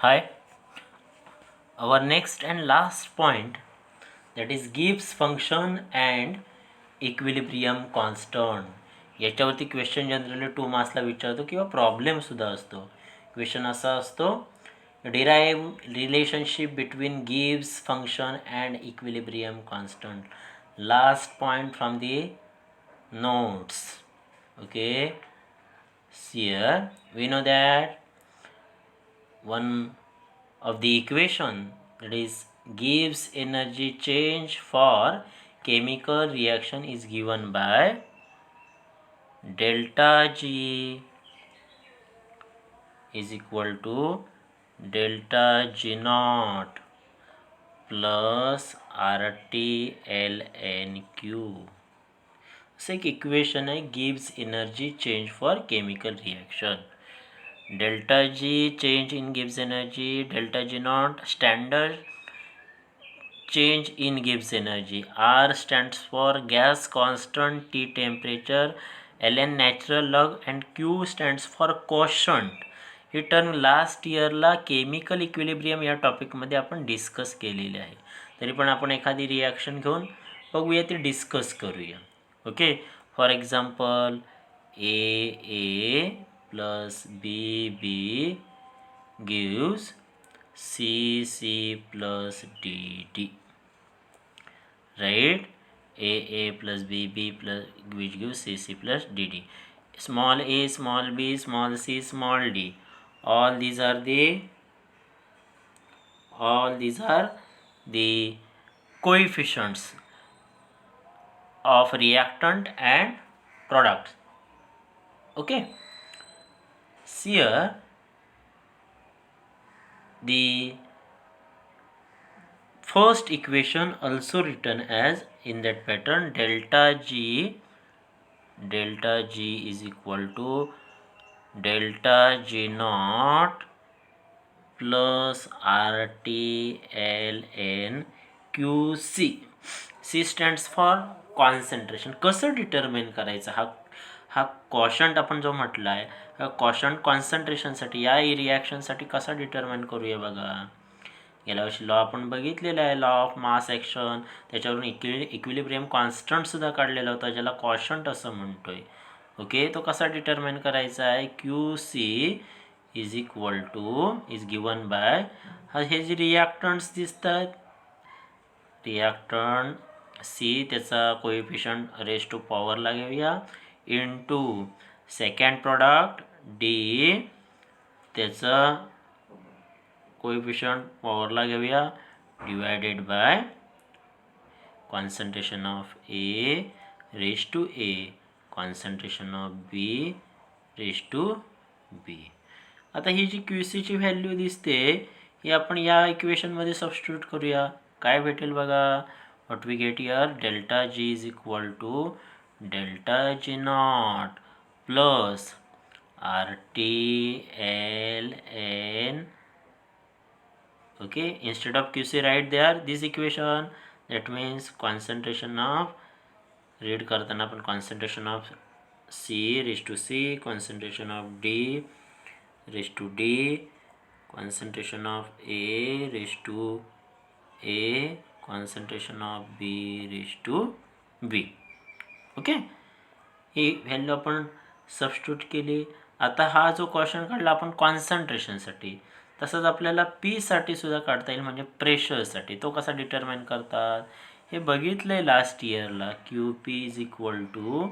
Hi. Our next and last point, that is Gibbs function and equilibrium constant. याच्यावरती question generally 2 मार्क्सला विचारतो किंवा प्रॉब्लेमसुद्धा असतो. Question असा असतो, derive relationship between Gibbs function and equilibrium constant. Last point from the notes. Okay, here we know that one of the equation, that is Gibbs energy change for chemical reaction, is given by delta G is equal to delta G naught plus RT ln Q. असं एक equation आहे Gibbs energy change for chemical reaction. delta G change in Gibbs energy, delta G naught standard change in Gibbs energy. R stands for gas constant, T temperature, ln natural log and Q stands for quotient. He term last इयरला chemical equilibrium या टॉपिकमध्ये आपण discuss केलेली आहे. तरी पण आपण एखादी reaction घेऊन बघूया, ती डिस्कस करूया. Okay, for example A plus BB gives CC plus DD, right? AA plus BB plus which gives CC plus DD. Small a, small b, small c, small d. All these are the coefficients of reactant and products. Okay. Here the first equation also written as in that pattern, delta G is equal to delta G naught plus RT ln QC. C stands for concentration. कसं determine करायचं? हा कॉशंट आपण जो म्हटला आहे, कॉशंट कॉन्सन्ट्रेशनसाठी या रिॲक्शनसाठी कसा determine करूया बघा. गेल्या वर्षी लॉ आपण बघितलेला आहे, लॉ ऑफ मास ॲक्शन. त्याच्यावरून इक्विलिब्रियम कॉन्स्टंटसुद्धा काढलेला होता, ज्याला कॉशंट असं म्हणतोय. ओके, तो कसा डिटर्मिन करायचा आहे? QC is equal to is given by, हे जे रिॲक्टंट्स दिसतात, रिॲक्टंट C त्याचा कोएफिशियंट रेज टू पॉवरला घेऊया, इंटू सेकंड प्रॉडक्ट D त्याचा कोएफिशियंट पॉवरला घेऊया, divided by concentration of A raise to A, concentration of B raise to B. आता ही जी QC ची व्हॅल्यू दिसते, ही आपण या इक्वेशनमध्ये सबस्टिट्यूट करूया. काय भेटेल बघा? What we get here, delta G is equal to delta G naught plus RT ln, okay, instead of QC write there this equation. That means concentration of, read करताना आपण concentration of C raised to C, concentration of D raised to D, concentration of A raised to A, concentration of B raised to B. Okay, he value आपण substitute केली. आता हा जो question काढला आपण कॉन्सन्ट्रेशनसाठी, तसंच आपल्याला पी साठी सुद्धा काढता येईल, म्हणजे प्रेशरसाठी. तो कसा डिटर्मिन करतात हे बघितलं आहे लास्ट इयरला. QP is equal to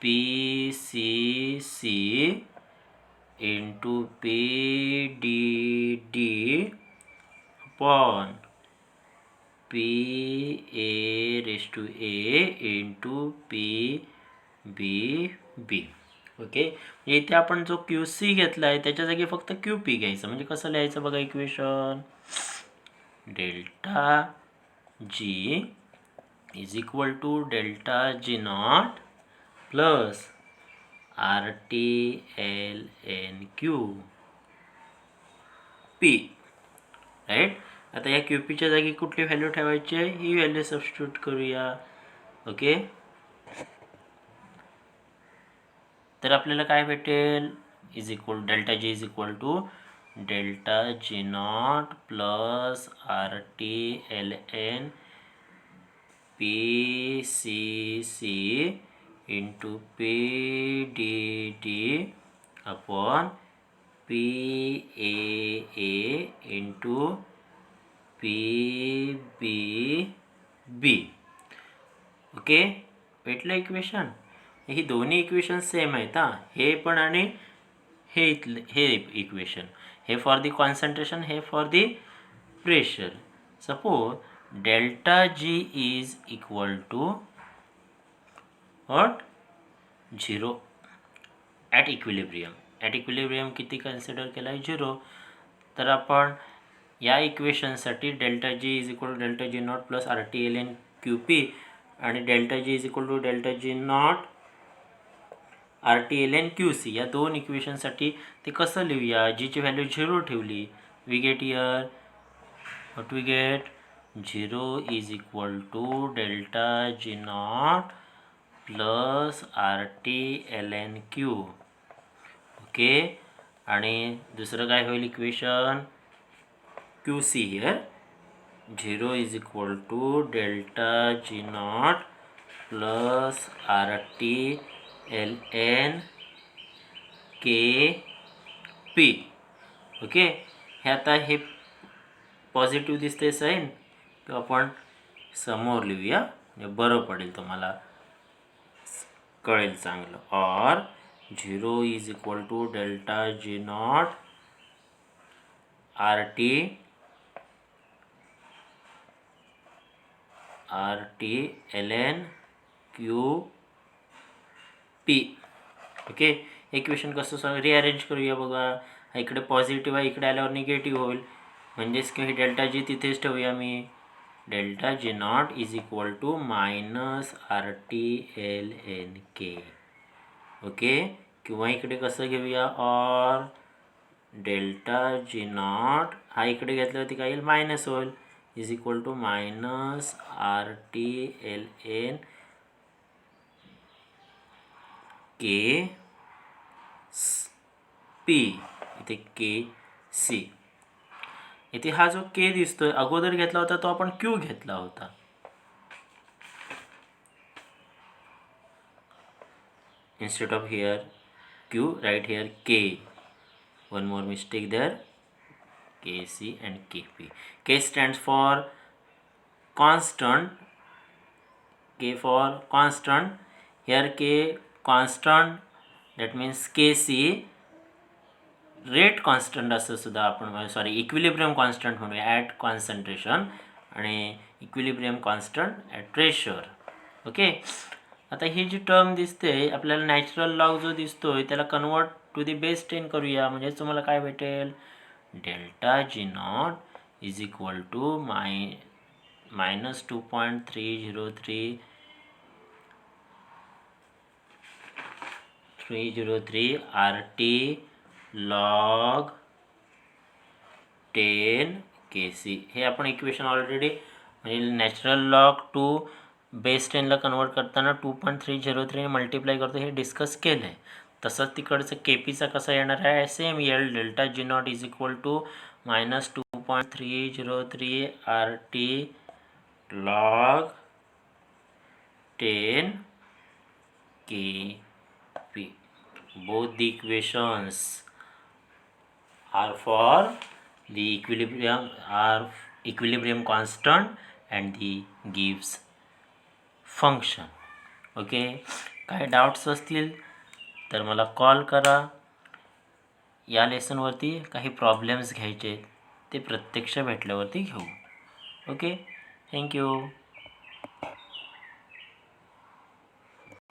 PCC into PDD upon PA raised to A into PBB. Okay, इथे आपण जो QC घेतला आहे त्याच्या जागी फक्त QP घ्यायचं. म्हणजे कसं लिहायचं बघा equation, delta G is equal to delta G naught plus RT ln QP, right. आता या QPच्या जागी कुठली व्हॅल्यू ठेवायची आहे? ही व्हॅल्यू सबस्टिट्यूट करूया. ओके, तर आपल्याला काय भेटेल? Is equal delta G is equal to delta G naught plus R T L N P C C into P D D upon P A into P B B. Okay, भेटलं equation. ही दोन्ही equation same आहेत हां, हे पण आणि हे equation. हे फॉर द कॉन्सन्ट्रेशन, हे for the pressure. Suppose delta G is equal to what 0 at equilibrium. At equilibrium किती कन्सिडर केला आहे 0. तर आपण या इक्वेशनसाठी delta G is equal to delta G naught plus R T L N Q P आणि delta G is equal to delta G naught R T L N Q C या दोन इक्वेशनसाठी ते कसं लिहूया. जीची व्हॅल्यू 0 ठेवली. We get here what we get 0 is equal to delta G naught plus R T L N Q. Okay, आणि दुसरं काय होईल equation Q C here 0 is equal to delta G naught plus R T L N K P. Okay, हे आता हे positive दिसते sine, तर आपण समोर लिहूया म्हणजे बरं पडेल, तुम्हाला कळेल चांगलं. और 0 is equal to delta G naught R T L N Q P. Okay, equation कसं रिअरेंज करूया बघा. इकडे पॉझिटिव्ह आहे, इकडे आल्यावर निगेटिव्ह होईल, म्हणजेच की डेल्टा जी तिथेच ठेवूया मी. Delta G naught is equal to minus R T L N K. Okay, किंवा इकडे कसं घेऊया और डेल्टा जी नॉट हा इकडे घेतल्यावरती काय येईल मायनस होईल is equal to minus R T L N K P. इथे के सी. इथे हा जो के दिसतोय अगोदर घेतला होता तो आपण क्यू घेतला होता. Instead of here Q, write here K. One more mistake there. KC and KP. K stands for constant. K for constant. Here K constant. That means KC rate constant असं सुद्धा आपण सॉरी इक्विलिब्रियम कॉन्स्टंट म्हणूया at concentration आणि equilibrium constant at pressure. Okay, आता ही जी term दिसते आपल्याला natural log जो दिसतोय त्याला कन्वर्ट टू दी बेस 10 करूया. म्हणजे तुम्हाला काय भेटेल delta G naught is equal to minus 2.303 R T log 10 K C. हे आपण इक्वेशन ऑलरेडी म्हणजे नॅचरल लॉग टू बेस 10ला कन्वर्ट करताना 2.303 मल्टिप्लाय करतो हे डिस्कस केलं आहे. तसंच तिकडचं के पीचा कसा येणार आहे सेम येईल. Delta G naught is equal to minus 2.303 R T log 10 K P. Both the equations are for the equilibrium constant and the gives function. Okay, काय डाउट्स असतील तर मला कॉल करा. या लेसनवरती काही प्रॉब्लेम्स घ्यायचे ते प्रत्यक्ष भेटल्यावरती घेऊ. Okay, thank you.